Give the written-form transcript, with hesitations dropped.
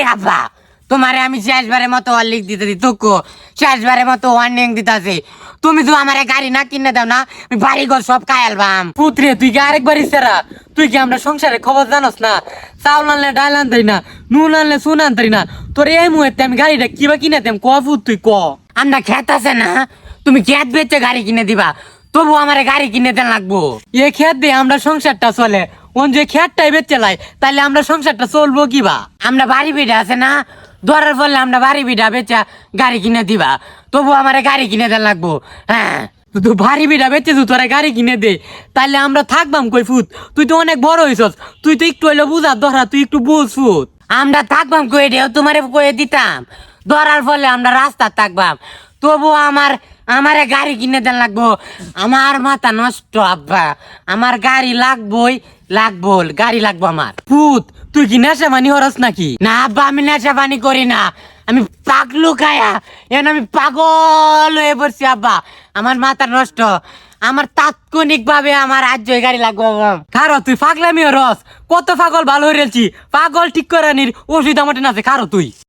এই আব্বা তোমারে আমি শেষবারের মতো লিখ দিতে দি তোকে শেষবারের মতো ওয়ার্নিং দিতেছি। তুমি তো আমারে গাড়ি না কিনে দাও না আমি বাড়ি ঘর সব খায়ালবাম। পুত্রে তুই কি আরেকবার ইচ্ছারা তুই কি আমরা সংসারে খবর জানোস না? চাউল আনলে ডাল আনতারি না, নুন আনলে সুন আনতারি না, তোর এই মুহূর্তে আমি গাড়িটা কিবা কিনে দেম ক পুত তুই ক। আমরা খেত আছে না, তুমি খেত বেচে গাড়ি কিনে দিবা, তবু আমারে গাড়ি কিনে দেন লাগবো। এ খেত দিয়ে আমরা সংসারটা চলে, ওন যে খেতটাই বেচে লাই তাইলে আমরা সংসারটা চলবো কিবা? আমরা বাড়ি বিড়া আছে না, ধরার ফলে আমরা বাড়ি বিড়া বেচা গাড়ি কিনে দিবা, তবু আমারে গাড়ি কিনে দেন লাগবো। হ্যাঁ তুই ভারী বিড়া বেচে তুই তোরা গাড়ি কিনে দে, তাইলে আমরা থাকবাম কই ফুত? তুই তো অনেক বড় হইছস, তুই তো একটু হইলো বুঝা ধরা, তুই একটু বুঝ ফুত। আমরা থাকবাম কয়ে দেও তোমারে কয়ে দিতাম, ধরার ফলে আমরা রাস্তা থাকবাম, তবু আমারে গাড়ি কিনে দেন লাগবো। আমার মাথা নষ্ট আব্বা, আমার গাড়ি লাগবোই, লাগবো গাড়ি লাগবো আমার। ফুত তুই কি নেশা মানি হরস নাকি? না আব্বা আমি নেশা পানি করি না, আমি পাগলু খায়া এখন আমি পাগল হয়ে পড়ছি আব্বা, আমার মাথা নষ্ট, আমার তাৎক্ষণিক ভাবে আমার আজ গাড়ি লাগবে আব্বা। খারো তুই পাগলামি হরস, কত পাগল ভালো হয়েছি, পাগল ঠিক করানির ওষুধ আমার আছে, খারো তুই।